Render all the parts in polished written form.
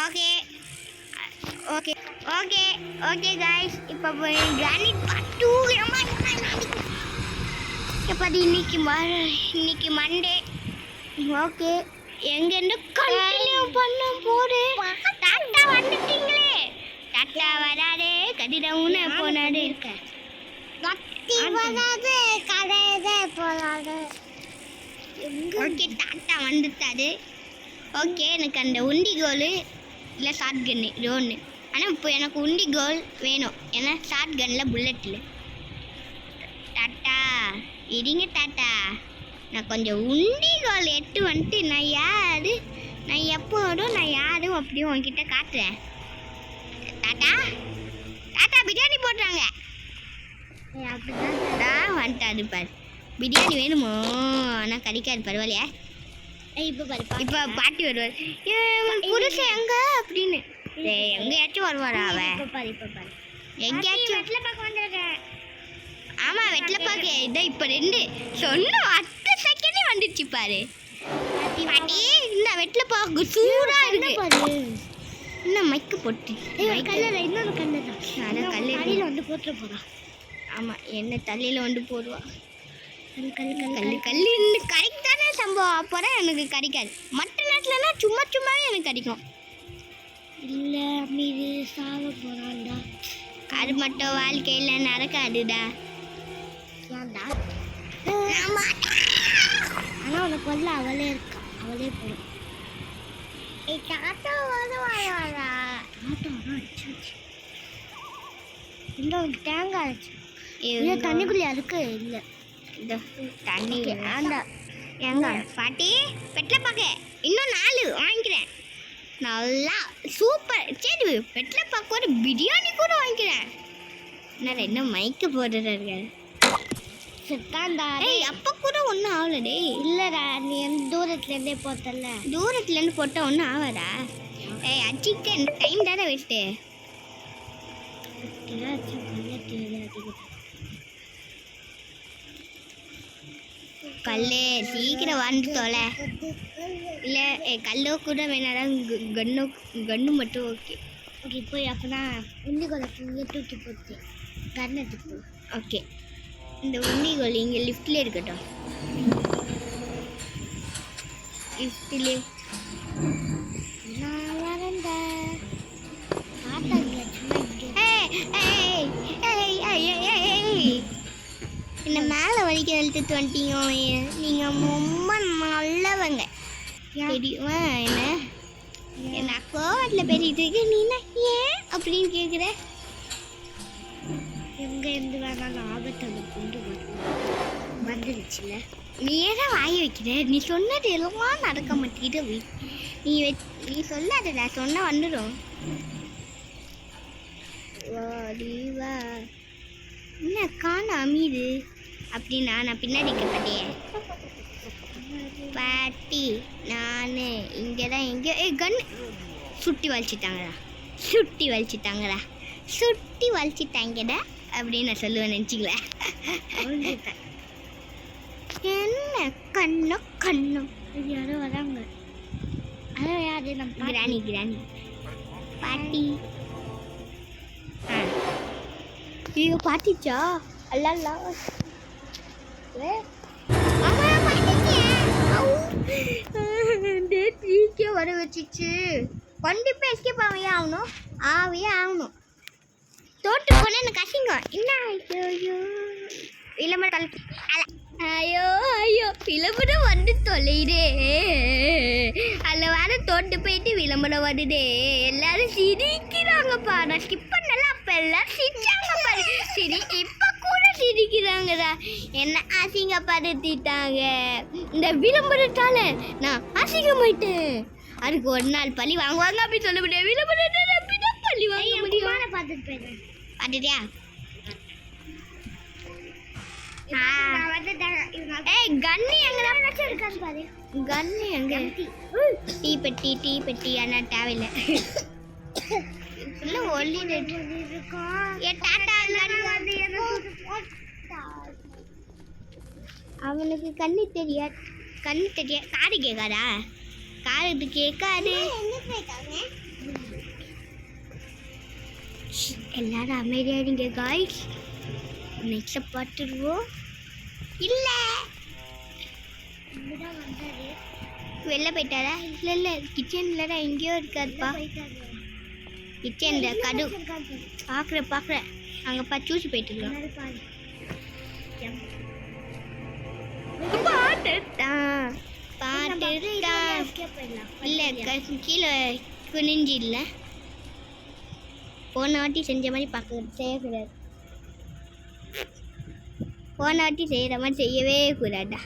Okay okay okay okay guys, இப்போ granite part 2 இப்போ இன்னைக்கு மண்டே. ஓகே, எங்கேருந்து கண்டினியூ பண்ண போடு. டாட்டா வந்துட்டீங்களே. டாட்டா வராது, கதிரவுன்னு போனாடு இருக்க வராது, கடையதே போனாடு. ஓகே, டாட்டா வந்துட்டாரு. ஓகே, எனக்கு அந்த உண்டி கோல் இல்லை ஷார்ட் கன்னு இது ஒன்று. ஆனால் இப்போ எனக்கு உண்டி கோல் வேணும், ஏன்னா ஷார்ட் கன்னில் புல்லட் இல்லை. டாட்டா இருங்க டாட்டா, நான் கொஞ்சம் உண்டி கோல் எட்டு வந்துட்டு நான் எப்போதும் நான் யாரும் அப்படியும் உங்ககிட்ட காட்டுறேன். டாட்டா டாட்டா பிரியாணி போடுறாங்க. அப்படிதான் வந்துட்டாரு பாரு. பிரியாணி வேணுமோ? ஆனால் கிடைக்காது. பரவாயில்லையா? இப்போ பாட்டி வருவார். புருஷன் எங்க அப்படின்னு எங்கேயாச்சும் வருவாரா? அவன் எங்கேயாச்சும் வெட்டில பார்க்க வந்திருக்கேன். ஆமா, வெட்டில பார்க்க இதான் இப்போ 2 சொன்ன 10 செகண்ட் வந்துடுச்சு பாரு. பாட்டி இந்த வெட்டில பார்க்க சூடா இருக்கு. இன்னும் மைக்கு போட்டு இன்னொரு கல்லு தான் கல்லில் வந்து போட்டு போறா. ஆமா, என்ன தள்ளியில் வந்து போடுவா. கல் இன்னும் கரெக்டான சம்பவம். அப்போதான் எனக்கு கிடைக்காது. மற்ற நேரத்துலலாம் சும்மாவே எனக்கு கிடைக்கும். இல்லை மீது சாவ போகிறான்டா. அது மட்டும் வாழ்க்கையில் நடக்காதுடா. ஏன்டா? ஆனால் உனக்கு வந்து அவளே இருக்கா, அவளே போடும். இந்த தேங்காய் அரைச்சி தண்ணிக்குள்ளே இருக்கு. இல்லை இந்த தண்ணி வேண்டாம். எங்க பாட்டி வெட்டில பார்க்க இன்னும் 4 வாங்கிக்கிறேன். நல்லா சூப்பர். சரி, வெட்டில பார்க்க ஒரு பிரியாணி கூட வாங்கிக்கிறேன். நான் என்ன மைக்கு போடுறாரு சித்தாந்தா. ஏய், அப்போ கூட ஒன்றும் ஆகலடே. இல்லைடா, நீ தூரத்துலேருந்தே போட்டல. தூரத்துலேருந்து போட்டால் ஒன்றும் ஆகாதா? ஏய், அச்சிக்க டைம் தானே வெட்டு. கல்லு சீக்கிரம் வந்து தொலை. இல்லை கல்லோ கூட வேணாதான், கன்னு மட்டும் ஓகே. ஓகே, போய் அப்போனா உண்டிகோலை இங்கே தூக்கி போட்டு கன் எடுத்து. ஓகே, இந்த உண்டிகோல் இங்கே லிஃப்ட்லேயே இருக்கட்டும். லிஃப்ட்லேயே நான் வரேன்ட. என்ன மேலே வரைக்கும் எழுத்துட்டு வந்துட்டீங்க. நீங்கள் ரொம்ப நல்லவங்க தெரியுமா? என்ன கோவத்தில் பேசிட்டு இருக்கு. நீனா ஏன் அப்படின்னு கேட்குற? எங்கே இருந்து வேணாலும் ஆபத்தை கொண்டு வந்துடுச்சுல. நீ ஏதான் வாங்கி வைக்கிற? நீ சொன்னது எல்லாம் நடக்க மாட்டேங்குது. நீ சொல்லாத, நான் சொன்னால் வந்துடும். வா என்ன காண அமீது அப்படின்னா நான் பின்னாடி இருக்கப்பட்டேன். பாட்டி நான் இங்கே தான் எங்கேயோ கன் சுட்டி வலிச்சிட்டாங்கடா அப்படின்னு நான் சொல்லுவேன். நினச்சிக்கல என்ன கண்ணம் யாரோ வராங்க. அதான் யாரு? நம்ம கிராணி பாட்டி. ஐயோ, பாட்டிச்சா? அல்லா வர வச்சிச்சு. கண்டிப்பா எஸ்கேப் ஆகவே ஆகணும். தோட்டு போன எனக்கு அசிங்கம். என்ன ஐயோ விளம்பரம் ஐயோ விளம்பரம் வந்து தொலைதே. அதில் வேற தோட்டு போயிட்டு விளம்பரம் வருதே. எல்லாரும் சிரிக்கிறாங்கப்பா. நான் ஸ்கிப் பண்ணல, அப்போ எல்லாரும் சிரிச்சாங்க பாரு. சரி, இப்போ கூட சிரிக்கிறாங்கடா. என்ன அசிங்கப்படுத்திட்டாங்க. இந்த விளம்பரத்தால நான் அசிங்கமாயிட்டேன். அதுக்கு ஒரு நாள் பழி வாங்குவாங்க அப்படின்னு சொல்ல முடியாது. விளம்பரத்தால அப்படிதான் பழி வாங்க முடியும். பார்த்துட்டியா? கன்னி எங்க? டீ பெட்டி ஆனா தேவையில்லை. அவனுக்கு கண்ணு தெரியாது. காது கேட்காதா? காது கேட்காது. எல்லாரும் அமைதியாடுங்க காய்ஸ். நெக்ஸ்ட் பார்த்துருவோம். இல்லை வெளில போயிட்டாரா? இல்லை கிச்சனில் தான் எங்கேயோ இருக்காதுப்பா. கிச்சனில் கடு பார்க்குறேன் அங்கே சூசி போயிட்டு இருக்கோம். பாட்டு இல்லை கீழே குனிஞ்சி இல்லை. போன வாட்டி செஞ்ச மாதிரி செய்யக்கூடாது. போன வாட்டி செய்கிற மாதிரி செய்யவே கூடாதா?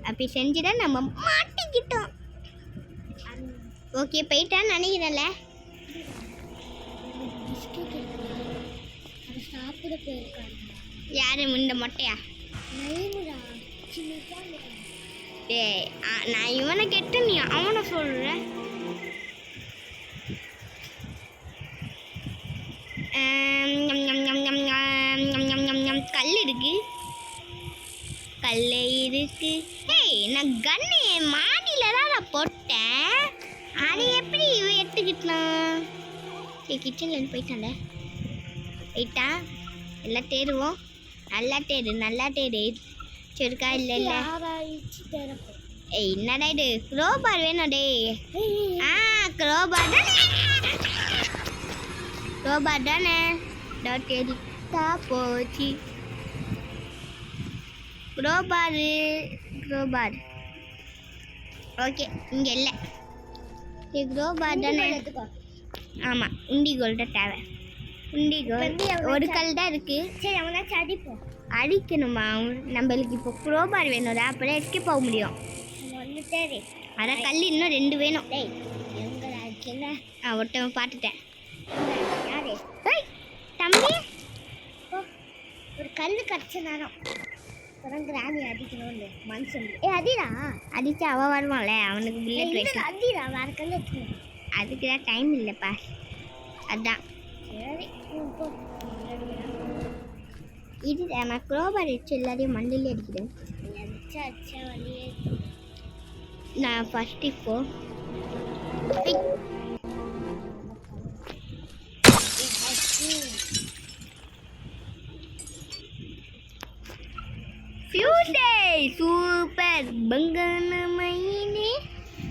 அப்படி செஞ்சுட்டா நம்ம மாட்டிக்கிட்டோம். ஓகே போயிட்டான்னு நினைக்கிறேன்ல. யாரு முந்த மொட்டையா? நான் இவனை கேட்டு நீ அவனை சொல்ற. கல் இருக்கு. நான் கன்னு மாடியில தான் நான் போட்டேன். அது எப்படி எடுத்துக்கிட்டலாம்? கிச்சன்ல போயிட்டான்ல. போயிட்டா எல்லாம் தேடுவோம். நல்லா தேடு சரிக்கா. இல்லை என்னடா இது? க்ரோபார் வேணும் டே. க்ரோபார் தானே தேடிட்டா போச்சு. க்ரோபார் ஓகே இங்கே இல்லை. க்ரோபார் தானே? ஆமாம் உண்டிகோல் தான் தேவை. உண்டிகோல் ஒரு கல் தான் இருக்கு. சரி அவனாச்சும் அடிப்போம். அடிக்கணுமா? நம்மளுக்கு இப்போ க்ரோபார் வேணும்டா, அப்போதான் எஸ்கேப் போக முடியும். சரி அதான் கல் இன்னும் 2 வேணும். ஒருத்தவன் பார்த்துட்டேன். யாரு தம்பி? ஒரு கல் கடிச்ச நேரம் கிராமி அடிக்கணும்னு மனுஷன். அடிடா அடிச்சா அவன் வருவான்ல, அவனுக்கு புல்லட் வச்சு அடிடா. வேற கல் எடுக்கணும். அதுக்கு தான் டைம் இல்லைப்பா. அதான் சரி இது நான் க்ரோபார் வச்சு எல்லாரையும் மண்டிலே அடிக்கிறேன். நான் ஃபர்ஸ்ட் இப்போ சூப்பர் பங்கன மயிலே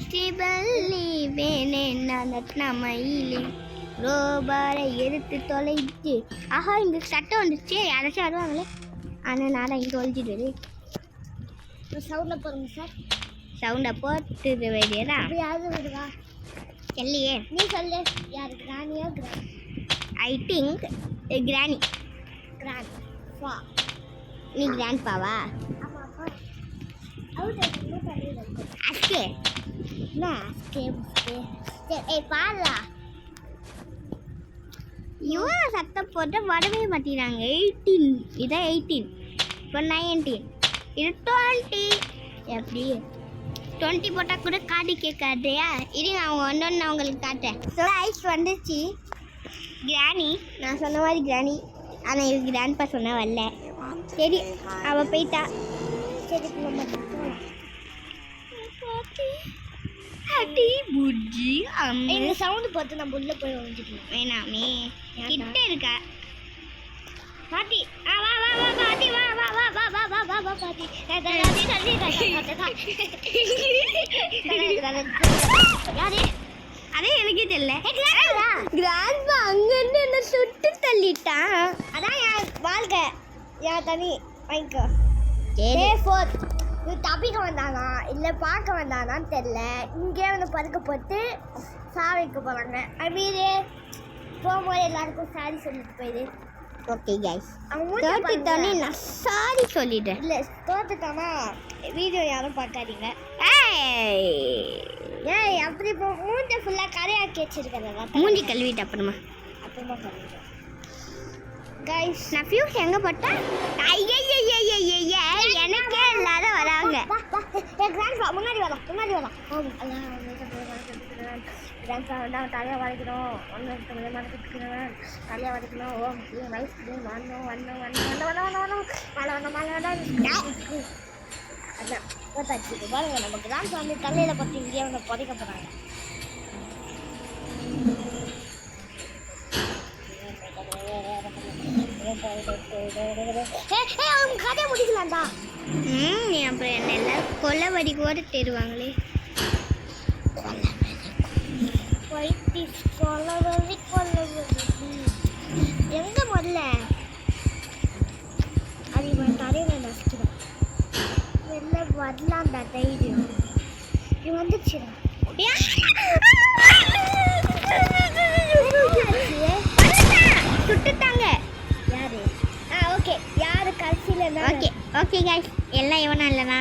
ஸ்ரீபல்லி வேணே நட்ன மயிலே ரோபாரை எடுத்து தொலைச்சு. ஆஹா இங்கே சட்டம் வந்துச்சு. யாராச்சும் வருவாங்களே. ஆனால் நான் இங்கே ஒழிச்சிட்டு சவுண்டில் போடுங்க சார். சவுண்டை போட்டு வேண்டியதா? யாரு வருவா? இல்லையே நீ சொல்லு. யாரு கிராணியா? கிராணி ஐ திங்க் கிராணி. கிராண்ட் பா. நீ கிராண்ட் பாவா? அஸ்கே என்ன அஸ்கே? ஏய் பாலா இவனை சத்தம் போட்டு வரவே மாட்டேங்கிறாங்க. 18 இதான் 18. இப்போ 19 இது 20. எப்படி 20 போட்டால் கூட காடி கேட்காதையா? இருங்க அவங்க ஒன்று அவங்களுக்கு காட்டேன். ஸோ ஐஸ் வந்துச்சு கிராணி. நான் சொன்ன மாதிரி கிராணி. ஆனால் இது கிராண்ட்பா சொன்ன வரல. சரி அவள் போயிட்டா. சரி அடி புஜ்ஜி இந்த சவுண்டு பார்த்து நம்ம உள்ள போய் வந்துட்டோம். வேணாமே கிட்ட இருக்கா பாட்டி? வா வா வா வா பாட்டி. வா வா வா வா வா வா வா வா பாட்டி. யாரு? அதே எனக்கே தெரியல. கிராண்ட்பா அங்கேருந்து என்ன சுட்டு தள்ளிட்டான். அதான் என் வாழ்க்கை. என் தனி வாங்கிக்கோ. இது தப்பிக்க வந்தானா இல்லை பார்க்க வந்தானான்னு தெரில. இங்கே வந்து பதுக்க போட்டு சாவிக்க போகிறாங்க. அப்படியே போகும்போது எல்லாருக்கும் சாரி சொல்லிட்டு போயிடு. ஓகே கைஸ் தோத்துட்டோன்னே நான் சாரி சொல்லிட்டேன். இல்லை தோத்துட்டோன்னா வீடியோ யாரும் பார்க்காதீங்க. ஏய் அப்படி இப்போ மூஞ்சி ஃபுல்லாக கரையாக்கி வச்சிருக்கிறதா? மூஞ்சி கழுவிட்டு அப்புறமா கழுவிட்டேன் கைஸ். நான் ஃபியூஸ் எங்கே போட்டேன்? எனக்கே இல்லாத வராங்க. முன்னாடி வரலாம் கிராண்ட்பா வந்தால் தலையை வளைக்கணும். ஒன்று மறந்துக்கிறேன் தலையை வளைக்கணும். வயசு அதான் பார்த்தாச்சு. பாருங்க நம்ம கிராண்ட்பா வந்து தலையில் பற்றி இங்கேயே வந்து புதைக்க போகிறாங்க. அவங்க கதை முடிக்கலாம்டா. அப்புறம் என்ன எல்லாரும் கொலவரி கூட தேடுவாங்களே. எங்க முதல்ல அது இவன் தரையில நசிக்கிறான். வெளில வரலாம்டா தைரியம். இது வந்துச்சுடா. சுட்டுட்டாங்க. யாரு? ஓகே யாரு கடைசியில்? ஓகே கைஸ், எல்லாம் இவனா இல்லைனா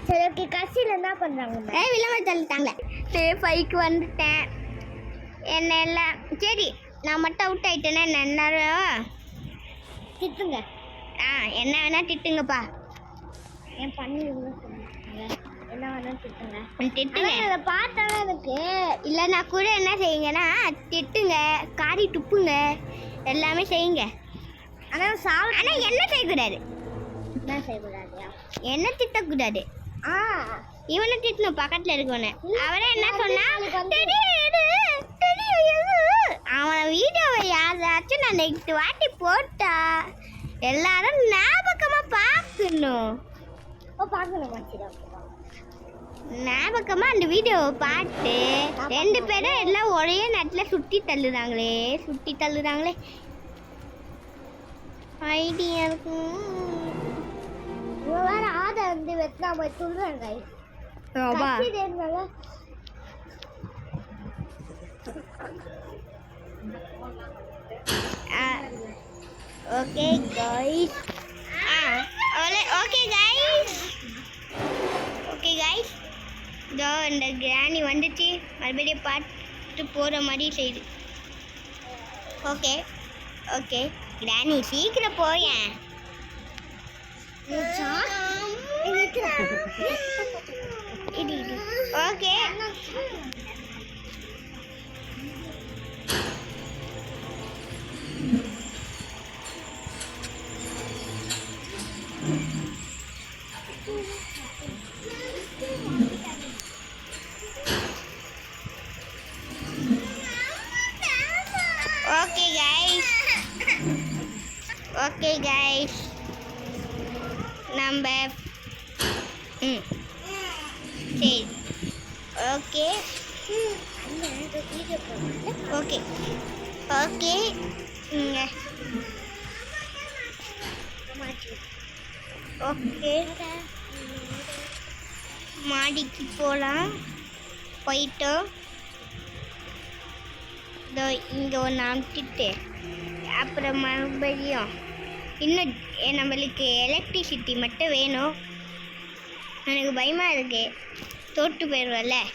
சரி. ஓகே கடைசியில் என்ன பண்ணுறாங்க? விளம்பரம் தள்ளிட்டாங்க. ஃபைக்கு வந்துட்டேன். என்ன எல்லாம் சரி, நான் மட்டும் அவுட் ஆகிட்டேன்னா என்ன திட்டுங்க. என்ன வேணால் திட்டுங்கப்பா. என் பண்ணி என்ன வேணாலும் திட்டுங்க. அதை பார்த்தாலும் எனக்கு இல்லைன்னா கூட என்ன செய்யுங்கன்னா திட்டுங்க, காரி துப்புங்க, எல்லாமே செய்யுங்க. ஆனால் என்ன செய்யக்கூடாது? என்ன செய்யக்கூடாது? என்ன திட்டக்கூடாது. இவனை திட்டணும் பக்கத்தில் இருக்கவனை. அவனே என்ன சொன்னா, அவன் வீடியோவை யாராச்சும் நான் நெக்ஸ்ட் வாட்டி போட்டா எல்லாரும் ஞாபகமாக பார்க்கணும். ஞாபகமாக அந்த வீடியோவை பார்த்து 2 பேரும் எல்லாம் ஒரே நேரத்தில் சுற்றி தள்ளுறாங்களே. ஐடியா இருக்கும். வேற ஆதை வந்து வெட்டினா போய் சொல்றாங்க. ஓகே गाइस, ஓகே गाइस, இதோ இந்த கிராணி வந்துச்சு. மறுபடியும் பார்த்து போகிற மாதிரி செய்யுது. ஓகே கிராணி சீக்கிரம் போயேன். ஓகே ஓகே गाइस, நம்ம சரி ஓகே மாடிக்கு போகலாம். போயிட்டோம். இதோ இங்கே ஒன்று அமுத்திட்டு அப்புறம் மறுபடியும் இன்னும் நம்மளுக்கு எலக்ட்ரிசிட்டி மட்டும் வேணும். எனக்கு பயமாக இருக்கு, தோட்டு போயிடுவேன்.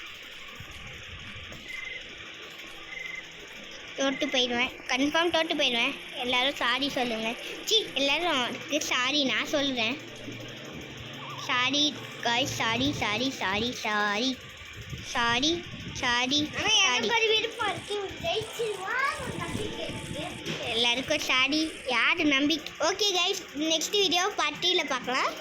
கன்ஃபார்ம் தோட்டு போயிடுவேன். எல்லோரும் சாரி சொல்லுங்கள். எல்லோரும் சாரி நான் சொல்கிறேன். Sorry guys, sorry. எல்லாருக்கும் சாரி. யார் நம்பிக்கை? ஓகே கைஸ், நெக்ஸ்ட் வீடியோ பார்ட்டியில் பார்க்கலாம்.